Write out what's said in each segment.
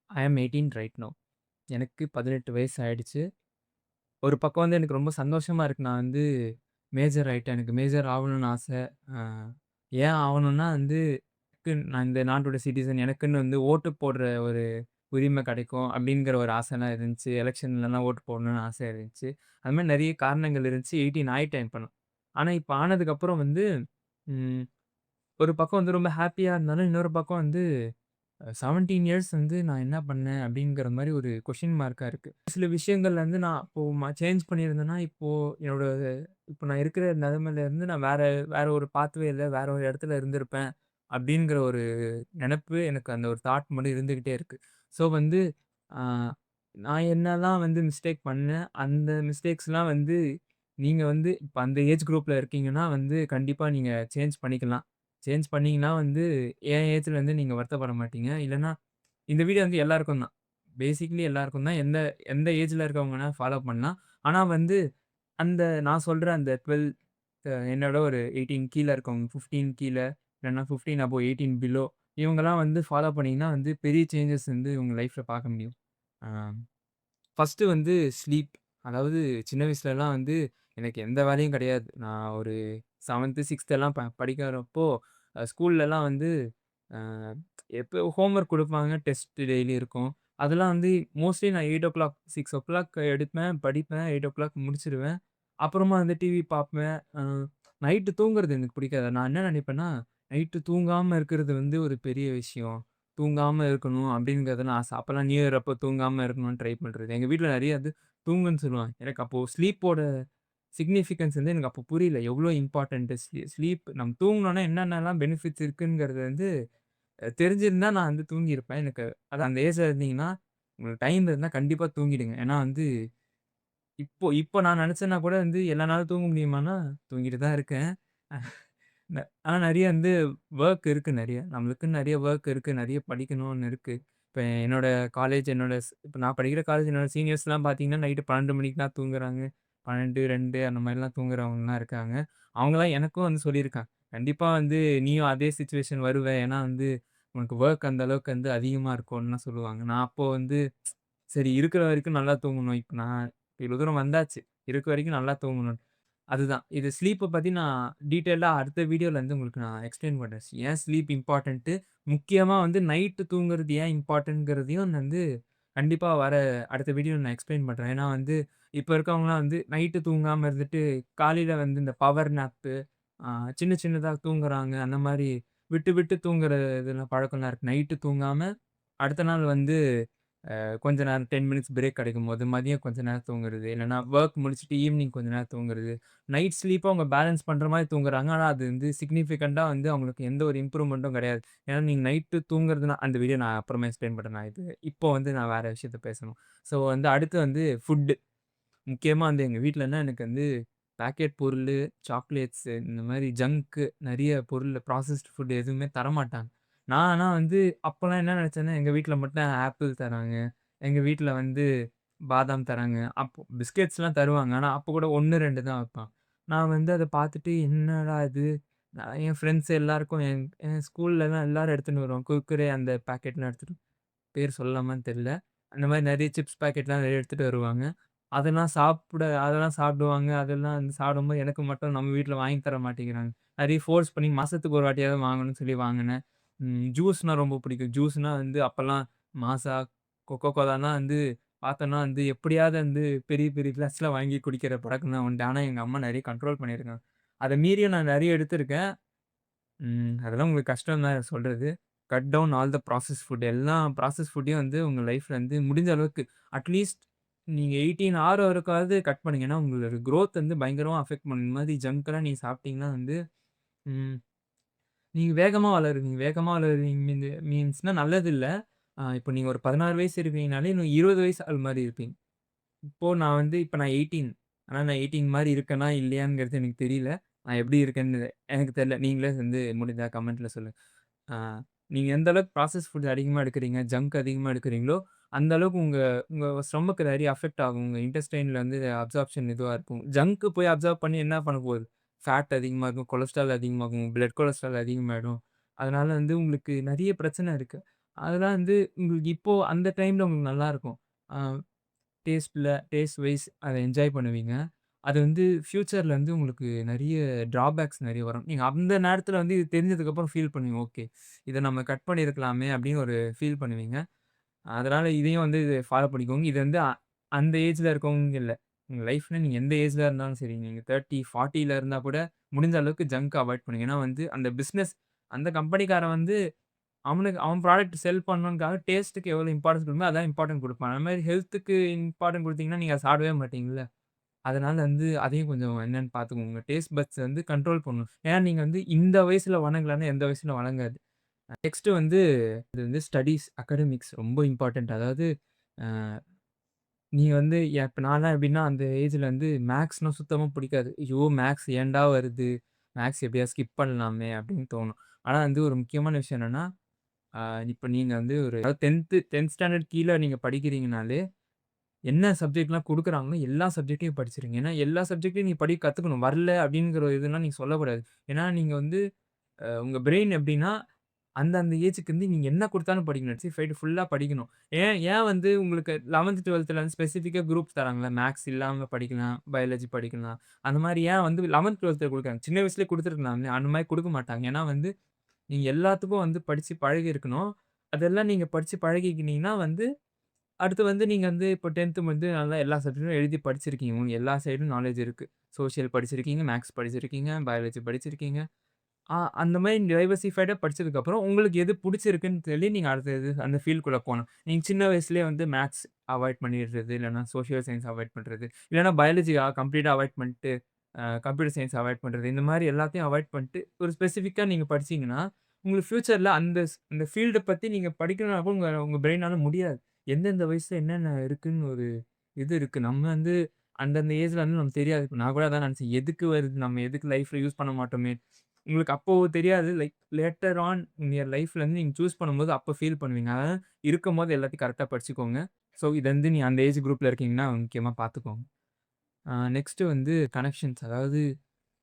ஐ அம் 18 right now. எனக்கு 18 வயசு ஆயிடுச்சு. ஒரு பக்கம் வந்து எனக்கு ரொம்ப சந்தோஷமா இருக்கு. நான் வந்து மேஜர் ஆயிட்டேன். எனக்கு மேஜர் ஆவணும்னு ஆச. அ ஏன் ஆவணும்னா வந்து, நான் இந்த நாட்டோட சிட்டிசன். எனக்குன்னு வந்து ஓட்டு போடுற ஒரு உரிமை கிடைக்கும். அப்படிங்கிற ஒரு ஆசைலாம் இருந்துச்சு. எலக்ஷன்லலாம் ஓட்டு போடணும்னு ஆசை இருந்துச்சு. அது மாரி நெறைய காரணங்கள் இருந்துச்சு. 18 ஆயிட்டேன் இப்ப நான். ஆனா இப்ப ஆனதுக்கப்புறம் வந்து, ம் ஒரு பக்கம் வந்து ரொம்ப ஹேப்பியா இருந்தாலும், இன்னொரு பக்கம் வந்து 17 இயர்ஸ் வந்து நான் என்ன பண்ணேன்? அப்படிங்கிற மாரி ஒரு கொஸ்டின் மார்க்கா இருக்கு. சில விஷயங்கள்ல வந்து நான் இப்போ சேஞ்ச் பண்ணியிருந்தேன்னா, என்னோட இப்போ நான் இருக்கிற நெலைமையில இருந்து நான் வேற வேற ஒரு பாத்வேல வேற ஒரு இடத்துல இருந்திருப்பேன். அப்படிங்கிற ஒரு நெனப்பு எனக்கு அந்த ஒரு தாட் மட்டும் இருந்துகிட்டே இருக்கு. ஸோ வந்து ஆ நான் என்னலாம் வந்து மிஸ்டேக் பண்ணேன், அந்த மிஸ்டேக்ஸ்லாம் வந்து நீங்க வந்து இப்ப அந்த ஏஜ் குரூப்ல இருக்கீங்கன்னா வந்து கண்டிப்பா நீங்க சேஞ்ச் பண்ணிக்கலாம். சேஞ்ச் பண்ணீங்கன்னா வந்து என் ஏஜ்ல வந்து நீங்க வருத்தப்பட மாட்டீங்க. இல்லன்னா இந்த வீடியோ வந்து எல்லாருக்கும் தான். பேசிக்கலி எல்லாருக்கும் தான். எந்த எந்த ஏஜ்ல இருக்கவங்க வேணா ஃபாலோ பண்ணலாம். ஆனா வந்து நான் சொல்ற அந்த 12 என்னோட ஒரு 18 கீழ இருக்கவங்க, 15 கீழ இல்லன்னா 15 அபோவ் 18 பிலோ இவங்கலாம் வந்து ஃபாலோ பண்ணீங்கன்னா வந்து பெரிய சேஞ்சஸ் வந்து உங்க லைஃப்ல பார்க்க முடியும். ஆ. ஃபர்ஸ்ட்டு வந்து ஸ்லீப். அதாவது சின்ன வயசுலலாம் வந்து எனக்கு எந்த வேலையும் கிடையாது. நான் ஒரு 7த், 6த் படிக்கிறப்போ ஸ்கூல்லலாம் வந்து அ எப்போ ஹோம் ஒர்க் குடுப்பாங்க. டெஸ்ட் டெய்லி இருக்கும். அதெல்லாம் வந்து மோஸ்ட்லி நான் 8:00, 6:00 எடுப்பேன், படிப்பேன். 8:00 முடிச்சுருவேன். அப்புறமா வந்து டிவி பார்ப்பேன். நைட்டு தூங்குறது எனக்கு பிடிக்காது. நான் என்ன நினைப்பேன்னா, நைட்டு தூங்காம இருக்கிறது வந்து ஒரு பெரிய விஷயம். தூங்காம இருக்கணும் அப்படிங்கிறதெல்லாம் ஆசை. அப்பலாம் நியூ இயர் அப்போ தூங்காம இருக்கணும்னு ட்ரை பண்றது. எங்க வீட்ல நெறைய வந்து தூங்குன்னு சொல்லுவாங்க. எனக்கு அப்போ ஸ்லீப்போட சிக்னிஃபிகன்ஸ் வந்து எனக்கு அப்போ புரியல. எவ்ளோ இம்பார்ட்டன்ட் ஸ்லீப் நம்ம தூங்குனோம்னா என்னென்னலாம் பெனிஃபிட்ஸ் இருக்குங்கிறது வந்து தெரிஞ்சிருந்தா நான் வந்து தூங்கியிருப்பேன். எனக்கு அதான் அந்த ஏஜ்ல இருந்தீங்கன்னா, உங்களுக்கு டைம் இருந்தா கண்டிப்பா தூங்கிடுங்க. ஏன்னா வந்து இப்போ நான் நெனச்சேன்னா கூட வந்து எல்லா நாளும் தூங்க முடியுமான்னா, தூங்கிட்டு தான் இருக்கேன். ஆனா நெறைய வந்து வொர்க் இருக்கு நெறைய. நம்மளுக்குன்னு நெறைய வொர்க் இருக்கு. நெறைய படிக்கணும்னு இருக்கு. இப்ப என்னோட காலேஜ் என்னோட இப்ப நான் படிக்கிற காலேஜ் என்னோட சீனியர்ஸ்லாம் பார்த்தீங்கன்னா, நைட்டு 12 மணிக்குலாம் தூங்குறாங்க. 12, 2 அந்த மாரிலாம் தூங்குறவங்கலாம் இருக்காங்க. அவங்கலாம் எனக்கும் வந்து சொல்லியிருக்காங்க. கண்டிப்பா வந்து நீயும் அதே சிச்சுவேஷன் வருவ. ஏன்னா வந்து உனக்கு வொர்க் அந்த அளவுக்கு வந்து அதிகமா இருக்கும்லாம் சொல்லுவாங்க. நான் அப்போ வந்து சரி இருக்கிற வரைக்கும் நல்லா தூங்கணும். இப்ப நான் இவ்வளோ தூரம் வந்தாச்சு. இருக்க வரைக்கும் நல்லா தூங்கணும். அதுதான். இது ஸ்லீப்ப பத்தி நான் டீட்டெயில்டா அடுத்த வீடியோல வந்து உங்களுக்கு நான் எக்ஸ்ப்ளைன் பண்றேன். ஏன் ஸ்லீப் இம்பார்ட்டன்ட்டு, முக்கியமா வந்து நைட்டு தூங்குறது ஏன் இம்பார்ட்டன்ட்ங்கிறதையும் நான் வந்து கண்டிப்பா அடுத்த வீடியோல நான் எக்ஸ்ப்ளைன் பண்றேன். ஏன்னா வந்து இப்ப இருக்கவங்கலாம் வந்து நைட்டு தூங்காம இருந்துட்டு, காலையில வந்து இந்த பவர் நேப்பு, ஆ சின்ன சின்னதா தூங்குறாங்க. அந்த மாரி விட்டு விட்டு தூங்குற இதெல்லாம் பழக்கம்லாம் இருக்கு. நைட்டு தூங்காம அடுத்த நாள் வந்து கொஞ்ச நேரம் 10 மினிட்ஸ் பிரேக் கிடைக்கும்போது, மதியம் கொஞ்ச நேரம் தூங்குறது. இல்லன்னா வொர்க் முடிச்சுட்டு ஈவினிங் கொஞ்ச நேரம் தூங்குறது. நைட் ஸ்லீப்ப அவங்க பேலன்ஸ் பண்ற மாரி தூங்குறாங்க. ஆனா, அது வந்து சிக்னிஃபிகன்ட்டா வந்து அவங்களுக்கு எந்த ஒரு இம்ப்ரூவ்மென்ட்டும் கிடையாது. ஏன்னா, நீங்க நைட்டு தூங்குறதுனா அந்த வீடியோ நான் அப்புறமா எக்ஸ்ப்ளைன் பண்றேன். இப்போ வந்து நான் வேற விஷயத்த பேசணும். ஸோ வந்து அடுத்து வந்து ஃபுட்டு. முக்கியமா வந்து எங்க வீட்லன்னா எனக்கு வந்து பாக்கெட் பொருளு, சாக்லேட்ஸு இந்த மாரி ஜங்க்கு நெறைய பொருள் ப்ராசஸ்டு ஃபுட் எதுவுமே தரமாட்டாங்க. நான் ஆனா வந்து அப்பலாம் என்ன நெனச்சேன்னா, எங்க வீட்ல மட்டும் ஆப்பிள் தராங்க. எங்க வீட்ல வந்து பாதாம் தராங்க. அப்போ பிஸ்கட்ஸ்லாம் தருவாங்க. ஆனா அப்போ கூட 1, 2 தான் வைப்பான். நான் வந்து அத பாத்துட்டு என்னடா இது! நான் என் ஃப்ரெண்ட்ஸ் எல்லாருக்கும் என் என் ஸ்கூல்லலாம் எல்லாரும் எடுத்துன்னு வருவாங்க. குர்குரே அந்த பாக்கெட்லாம் எடுத்துட்டு பேர் சொல்லலாமான்னு தெரியல. அந்த மாரி நெறைய சிப்ஸ் பாக்கெட்லாம் நெறைய எடுத்துட்டு வருவாங்க. அதெல்லாம் சாப்பிடுவாங்க. அதெல்லாம் வந்து சாப்பிடும்போது எனக்கு மட்டும் நம்ம வீட்ல வாங்கி தர மாட்டேங்கிறாங்க. நெறைய ஃபோர்ஸ் பண்ணி மாசத்துக்கு ஒரு வாட்டியாவது வாங்கணும்னு சொல்லி வாங்குனேன். ஜூஸ்னா ரொம்ப பிடிக்கும். ஜூஸ்னா வந்து அப்பலாம் மாஸா, கொக்கோ கோலானா வந்து பார்த்தோன்னா வந்து எப்படியாவது வந்து பெரிய பெரிய கிளாஸ்ல வாங்கி குடிக்கிற பழக்கம் தான் உண்டு. ஆனா எங்க அம்மா நெறைய கண்ட்ரோல் பண்ணியிருக்காங்க. அத மீறியும் நான் நெறைய எடுத்திருக்கேன். அதெல்லாம் உங்களுக்கு கஷ்டம் தான் சொல்றது. Cut down all the processed food. எல்லா ப்ராசஸ்ட் ஃபுட்டையும் வந்து உங்க லைஃப்ல வந்து முடிஞ்ச அளவுக்கு அட்லீஸ்ட் நீங்க 18 ஆகுற வரைக்காவது கட் பண்ணுங்க. ஏன்னா, உங்களோட குரோத் வந்து பயங்கரமா அஃபெக்ட் பண்ணும். இந்த மாரி ஜங்க்லாம் நீங்க சாப்பிட்டீங்கன்னா வந்து, ம் நீங்க வேகமா வளருவீங்க. வேகமா வளருவீங்க மீன்ஸ்னா நல்லது இல்ல. இப்போ நீங்க ஒரு 16 வயசு இருக்கீங்கனாலே, இன்னும் 20 வயசு ஆள் மாரி இருப்பீங்க. இப்ப நான் 18. ஆனா நான் 18 மாரி இருக்கேனா, இல்லையாங்கிறது எனக்கு தெரியல. நான் எப்படி இருக்கேன்னு எனக்கு தெரியல. நீங்களே வந்து முடிஞ்சா கமெண்ட்ல சொல்லுங்க. ஆ நீங்க எந்த அளவுக்கு ப்ராசஸ்ட் ஃபுட் அதிகமா எடுக்கிறீங்க, ஜங்க் அதிகமா எடுக்கிறீங்களோ, அந்த அளவுக்கு உங்க உங்க ஸ்டொமக் நெறைய அஃபெக்ட் ஆகும். உங்க இன்டெஸ்டைன்ல வந்து அப்சார்ப்ஷன் இதுவா இருக்கும். ஜங்க் போய் அப்சார்ப் பண்ணி என்ன பண்ண போகுது? ஃபேட் அதிகமா இருக்கும், கொலஸ்ட்ரால் அதிகமாகும், பிளட் கொலஸ்ட்ரால் அதிகமாயிடும். அதனால வந்து உங்களுக்கு நெறைய பிரச்சனை இருக்கு. அதெல்லாம் வந்து உங்களுக்கு இப்போ அந்த டைம்ல உங்களுக்கு நல்லாருக்கும். அ டேஸ்ட் வைஸ் அத என்ஜாய் பண்ணுவீங்க. அது வந்து ஃபியூச்சர்ல வந்து உங்களுக்கு நெறைய ட்ராபேக்ஸ் நெறைய வரும். நீங்க அந்த நேரத்துல வந்து இது தெரிஞ்சதுக்கப்புறம் ஃபீல் பண்ணுவீங்க. ஓகே. இத நம்ம கட் பண்ணியிருக்கலாமே அப்படின்னு ஒரு ஃபீல் பண்ணுவீங்க. அதனால இதையும் வந்து ஃபாலோ பண்ணிக்கோங்க. இது வந்து அந்த ஏஜ்ல இருக்கவங்க இல்ல. உங்க லைஃப்ல நீங்க எந்த ஏஜ்ல இருந்தாலும் சரி. நீங்க 30, 40ல இருந்தா கூட முடிஞ்ச அளவுக்கு ஜங்க் அவாய்ட் பண்ணுங்க. ஏன்னா வந்து அந்த பிசினஸ் அந்த கம்பெனிக்காரன் வந்து அவனுக்கு அவன் ப்ராடக்ட் செல் பண்ணணும்னுக்காக டேஸ்ட்டுக்கு எவ்வளோ இம்பார்ட்டன்ஸ் குடுக்கணுமோ, அதான் இம்பார்ட்டன்ட் குடுப்பான். அது மாரி ஹெல்த்துக்கு இம்பார்ட்டன்ட் குடுத்தீங்கன்னா, நீங்க அத சாப்பிடவே மாட்டீங்கல்ல. அதனால வந்து அதையும் கொஞ்சம் என்னன்னு பார்த்துக்கோங்க. டேஸ்ட் பட்ஸ் வந்து கண்ட்ரோல் பண்ணணும். ஏன்னா நீங்க வந்து இந்த வயசுல வணங்கலன்னா, எந்த வயசுல வணங்காது. நெக்ஸ்ட் வந்து இது வந்து ஸ்டடீஸ், அக்காடமிக்ஸ் ரொம்ப இம்பார்ட்டன்ட். அதாவது அ நீங்க வந்து இப்ப நான்லாம் எப்படின்னா, அந்த ஏஜ்ல வந்து மேக்ஸ்னா சுத்தமா பிடிக்காது. ஐயோ! மேக்ஸ் ஏன்டா வருது? மேக்ஸ் எப்படியாவது ஸ்கிப் பண்ணலாமே அப்படின்னு தோணும். ஆனா வந்து ஒரு முக்கியமான விஷயம் என்னன்னா, அ இப்ப நீங்க வந்து ஒரு அதாவது 10த் ஸ்டாண்டர்ட் கீழ நீங்க படிக்கிறீங்கனாலே, என்ன சப்ஜெக்ட்லாம் குடுக்குறாங்களோ எல்லா சப்ஜெக்ட்டையும் படிச்சிருங்க. ஏன்னா எல்லா சப்ஜெக்ட்டையும் நீங்க படிக்க கத்துக்கணும். வரல அப்படிங்கிற ஒரு இதெல்லாம் நீங்க சொல்லக்கூடாது. ஏன்னா நீங்க வந்து உங்க பிரெயின் எப்படின்னா, அந்த அந்த ஏஜ்க்கு வந்து நீங்க என்ன குடுத்தாலும் படிக்கணும். ஃபுல்லா படிக்கணும். ஏன் ஏன் வந்து உங்களுக்கு 11த், 12த்ல வந்து ஸ்பெசிஃபிக்கா குரூப்ஸ் தராங்கல்ல. மேத்ஸ் இல்லாம படிக்கலாம், பயாலஜி படிக்கலாம். அந்த மாரி ஏன் வந்து 11த், 12த்ல குடுக்குறாங்க. சின்ன வயசுலயே குடுத்துருக்கலாம்ல. அந்த மாரி குடுக்க மாட்டாங்க. ஏன்னா வந்து நீங்க எல்லாத்துக்கும் வந்து படிச்சு பழகி இருக்கணும். அதெல்லாம் நீங்க படிச்சு பழகிக்கினீங்கன்னா வந்து, அடுத்து வந்து நீங்க வந்து இப்போ 10த் வந்து நல்லா எல்லா சப்ஜெக்டும் எழுதி படிச்சிருக்கீங்க. உங்களுக்கு எல்லா சைடும் நாலேட்ஜ் இருக்கு. சோசியல் படிச்சிருக்கீங்க, மேத்ஸ் படிச்சிருக்கீங்க, பயாலஜி படிச்சிருக்கீங்க. அந்த மாரி டைவர்சிஃபைடா படிச்சதுக்கப்புறம், உங்களுக்கு எது புடிச்சிருக்குன்னு சொல்லி நீங்க அடுத்த இது அந்த ஃபீல்டுக்குள்ள போணும். நீங்க சின்ன வயசுலயே வந்து மேத்ஸ் அவாய்ட் பண்ணிடுறது, இல்லன்னா சோசியல் சயன்ஸ் அவாய்ட் பண்றது, இல்லன்னா பயாலஜி கம்ப்ளீட்டா அவாய்ட் பண்ணிட்டு, கம்ப்யூட்டர் சயன்ஸ் அவாய்ட் பண்றது. இந்த மாரி எல்லாத்தையும் அவாய்ட் பண்ணிட்டு, ஒரு ஸ்பெசிஃபிக்கா நீங்க படிச்சீங்கன்னா, உங்களுக்கு ஃபியூச்சர்ல அந்த ஃபீல்ட பத்தி நீங்க படிக்கணும்னா கூட உங்க உங்க பிரெயினால முடியாது. எந்தெந்த வயசுல என்னென்ன இருக்குன்னு ஒரு இது இருக்கு. நம்ம வந்து அந்தந்த ஏஜ்ல வந்து நமக்கு தெரியாது. இப்ப நான் கூட அதான் நெனச்சேன். எதுக்கு வருது? நம்ம எதுக்கு லைஃப்ல யூஸ் பண்ண மாட்டோமே! உங்களுக்கு அப்போ தெரியாது. Like later on in your லைஃப்ல வந்து நீங்க சூஸ் பண்ணும்போது அப்ப ஃபீல் பண்ணுவீங்க. அதனால இருக்கும்போது எல்லாத்தையும் கரெக்ட்டா படிச்சுக்கோங்க. ஸோ இது வந்து நீ அந்த ஏஜ் குரூப்ல இருக்கீங்கன்னா முக்கியமா பார்த்துக்கோங்க. நெக்ஸ்ட் வந்து கனெக்ஷன்ஸ். அதாவது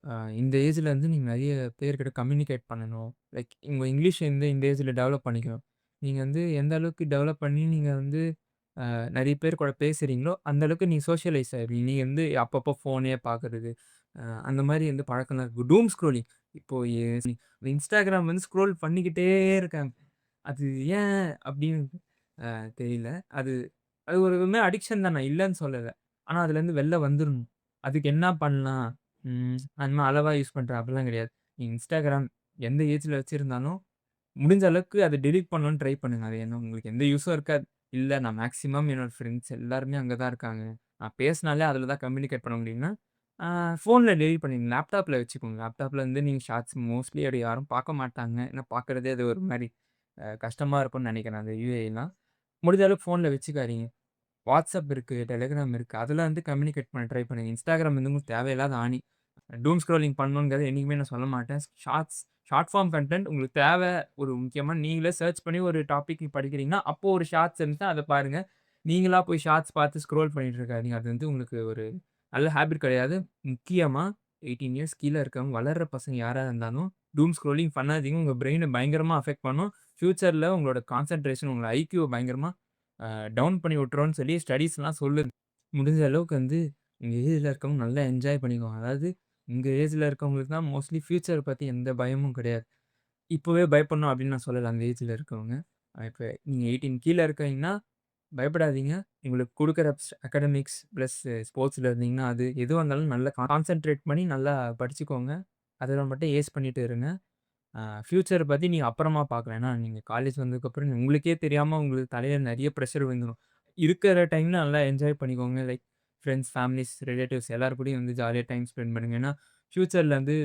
அ இந்த ஏஜ்ல வந்து நீங்க நெறைய பேர்கிட்ட கம்யூனிகேட் பண்ணணும். லைக் உங்க இங்கிலீஷ் வந்து இந்த ஏஜ்ல டெவலப் பண்ணிக்கணும். நீங்க வந்து எந்த அளவுக்கு டெவலப் பண்ணி நீங்க வந்து நெறைய பேர் கூட பேசுறீங்களோ, அந்த அளவுக்கு நீங்க சோஷியலைஸ் ஆயிருவீங்க. நீங்க வந்து அப்பப்போ ஃபோனே பார்க்கறது, அந்த மாரி வந்து பழக்கம்லாம் இருக்கு. டூம் ஸ்க்ரோலிங் இப்போ Instagram வந்து ஸ்க்ரோல் பண்ணிக்கிட்டே இருக்காங்க. அது ஏன் அப்படின்னு தெரியல. அது அது ஒரு விதமான அடிக்ஷன் தான் நான் இல்லன்னு சொல்லல. ஆனா அதுலேருந்து வெளில வந்துரணும். அதுக்கு என்ன பண்ணலாம்? அந்த மாரி அளவா யூஸ் பண்றேன் அப்படிலாம் கிடையாது. நீங்க Instagram எந்த ஏஜ்ல வச்சிருந்தாலும், முடிஞ்ச அளவுக்கு அத டெலீட் பண்ணணும்னு ட்ரை பண்ணுங்க. அது என்ன உங்களுக்கு எந்த யூஸும் இருக்காது. இல்ல நான் மேக்ஸிமம் என்னோட ஃப்ரெண்ட்ஸ் எல்லாருமே அங்க தான் இருக்காங்க. நான் பேசினாலே அதில தான் கம்யூனிகேட் பண்ண முடியும்னா, ஆ ஃபோன்ல டெலீட் பண்ணிடுங்க. லேப்டாப்ல வச்சுக்கோங்க. லேப்டாப்ல வந்து நீங்க ஷார்ட்ஸ் மோஸ்ட்லி அப்படி யாரும் பார்க்க மாட்டாங்க. ஏன்னா பார்க்குறதே அது ஒரு மாரி கஷ்டமா இருக்கும்னு நெனைக்கிறேன் அந்த யுஐலாம். முடிஞ்ச அளவுக்கு ஃபோன்ல வச்சுக்காதீங்க. WhatsApp இருக்கு, Telegram இருக்கு. அதுல வந்து கம்யூனிகேட் பண்ண ட்ரை பண்ணுங்க. Instagram வந்து உங்களுக்கு தேவையில்லாத ஆணி. டூம் ஸ்க்ரோலிங் பண்ணணுங்கிறத என்னைக்குமே நான் சொல்ல மாட்டேன். ஷார்ட் ஃபார்ம் கன்டென்ட் உங்களுக்கு தேவை. ஒரு முக்கியமா நீங்களே சர்ச் பண்ணி ஒரு டாபிக் படிக்கிறீங்கன்னா, அப்போ ஒரு ஷார்ட்ஸ் இருந்துச்சுன்னா அத பாருங்க. நீங்களா போய் ஷார்ட்ஸ் பார்த்து ஸ்க்ரோல் பண்ணிட்டு இருக்காதீங்க. அது வந்து உங்களுக்கு ஒரு நல்ல ஹேபிட் கிடையாது. முக்கியமா 18 இயர்ஸ் கீழ இருக்கவங்க, வளர்ற பசங்க யாரா இருந்தாலும், டூம் ஸ்க்ரோலிங் பண்ணாதீங்க. உங்க பிரெயின பயங்கரமா அஃபெக்ட் பண்ணும். ஃபியூச்சர்ல உங்களோட கான்சன்ட்ரேஷன், உங்களோட ஐக்யூவ பயங்கரமா டவுன் பண்ணி விட்டுரும்ன்னு சொல்லி ஸ்டடீஸ்லாம் சொல்லுது. முடிஞ்ச அளவுக்கு வந்து உங்க ஏஜ்ல இருக்கவங்க நல்லா என்ஜாய் பண்ணிக்கோங்க. அதாவது உங்க ஏஜ்ல இருக்கவங்களுக்கு தான் மோஸ்ட்லி ஃபியூச்சர பத்தி எந்த பயமும் கிடையாது. இப்பவே பயப்படணும் அப்படின்னு நான் சொல்லல அந்த ஏஜ்ல இருக்கவங்க. இப்ப நீங்க 18 கீழ இருக்கீங்கன்னா பயப்படாதீங்க. உங்களுக்கு குடுக்குற அக்காடமிக்ஸ் பிளஸ் ஸ்போர்ட்ஸ்ல இருந்தீங்கன்னா, அது எதுவா இருந்தாலும் நல்லா கான்சன்ட்ரேட் பண்ணி நல்லா படிச்சுக்கோங்க. அதில மட்டும் ஏஸ் பண்ணிட்டு இருங்க. ஃபியூச்சர பத்தி நீங்க அப்புறமா பார்க்கலாம். ஏன்னா, நீங்க காலேஜ் வந்ததுக்கப்புறம் உங்களுக்கே தெரியாம உங்களுக்கு தலையில நெறைய பிரஷர் விழுந்துரும். இருக்கிற டைம்ல நல்லா என்ஜாய் பண்ணிக்கோங்க. லைக் ஃப்ரெண்ட்ஸ், ஃபேமிலிஸ், ரிலேட்டிவ்ஸ் எல்லார் கூடயும் வந்து ஜாலியா டைம் ஸ்பெண்ட் பண்ணுங்க. ஏன்னா, ஃபியூச்சர்ல வந்து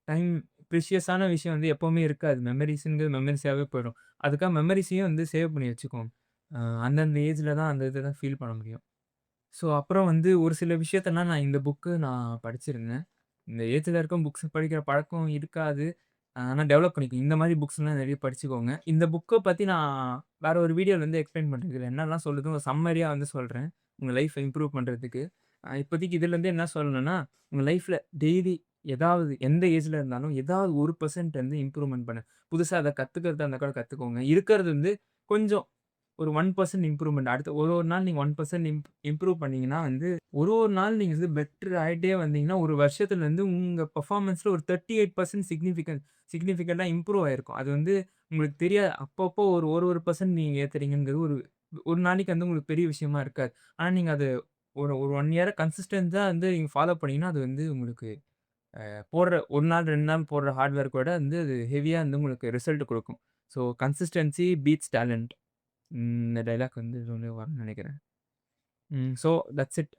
டைம் ப்ரிஷியஸான விஷயம் வந்து எப்பவுமே இருக்காது. மெமரீஸாவே போயிடும். அதுக்காக மெமரீஸையும் வந்து சேவ் பண்ணி வச்சுக்கோங்க. அ அந்தந்த ஏஜ்ல தான் அந்த இத தான் ஃபீல் பண்ண முடியும். ஸோ, அப்புறம் வந்து ஒரு சில விஷயத்தெல்லாம் நான் இந்த புக்கு நான் படிச்சிருந்தேன். இந்த ஏஜ்ல இருக்க புக்ஸ் படிக்கிற பழக்கம் இருக்காது. ஆனா டெவலப் பண்ணிக்கணும். இந்த மாரி புக்ஸ்லாம் நெறைய படிச்சுக்கோங்க. இந்த புக்க பத்தி நான் வேற ஒரு வீடியோல வந்து எக்ஸ்ப்ளைன் பண்றேன். இதுல என்னலாம் சொல்லுது ஒரு சம்மரியா வந்து சொல்றேன். உங்க லைஃப்ப இம்ப்ரூவ் பண்றதுக்கு. இப்போதைக்கு இதுலருந்து என்ன சொல்லணும்னா, உங்க லைஃப்ல டெய்லி ஏதாவது எந்த ஏஜ்ல இருந்தாலும் ஏதாவது 1% வந்து இம்ப்ரூவ்மென்ட் பண்ணு. புதுசா அத கத்துக்கிறதா இருந்தா கூட கத்துக்கோங்க. இருக்கிறது வந்து கொஞ்சம் ஒரு 1% இம்ப்ரூவ்மென்ட். அடுத்த ஒரு ஒரு நாள் நீங்க 1% இம்ப்ரூவ் பண்ணீங்கன்னா வந்து, ஒரு ஒரு நாள் நீங்க வந்து பெட்டர் ஆயிட்டே வந்தீங்கன்னா, ஒரு வருஷத்துல வந்து உங்க பெர்ஃபார்மன்ஸ்ல ஒரு 38% சிக்னிஃபிகன்ட்டா இம்ப்ரூவ் ஆயிருக்கும். அது வந்து உங்களுக்கு தெரியாது. அப்பப்போ ஒரு ஒரு ஒரு பெர்சன்ட் நீங்க ஏத்துறீங்கங்கிறது ஒரு ஒரு நாளைக்கு வந்து உங்களுக்கு பெரிய விஷயமா இருக்காது. ஆனா நீங்க அது ஒரு ஒரு 1 இயரா கன்சிஸ்டன்ட்டா வந்து நீங்க ஃபாலோ பண்ணீங்கன்னா, அது வந்து உங்களுக்கு போடுற 1 நாள், 2 நாள் போடுற ஹார்ட் ஒர்க்க விட வந்து அது ஹெவியா வந்து உங்களுக்கு ரிசல்ட் குடுக்கும். So consistency beats talent. இந்த டயலாக் வந்து சொல்லி வரும்னு நெனைக்கிறேன். So that's it.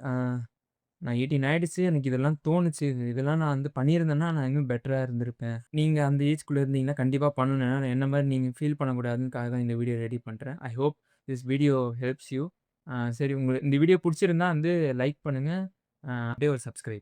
நான் 18 ஆயிடுச்சு. எனக்கு இதெல்லாம் தோணுச்சு. இதெல்லாம் நான் வந்து பண்ணியிருந்தேன்னா, நான் இன்னும் பெட்டரா இருந்திருப்பேன். நீங்க அந்த ஏஜ்க்குள்ள இருந்தீங்கன்னா, கண்டிப்பா பண்ணணும். ஏன்னா என்ன மாரி நீங்க ஃபீல் பண்ணக்கூடாதுன்னுக்காக தான் இந்த வீடியோ ரெடி பண்றேன். I hope this video helps you. சரி இந்த வீடியோ புடிச்சிருந்தா வந்து லைக் பண்ணுங்க. அப்படியே ஒரு சப்ஸ்கிரைப்.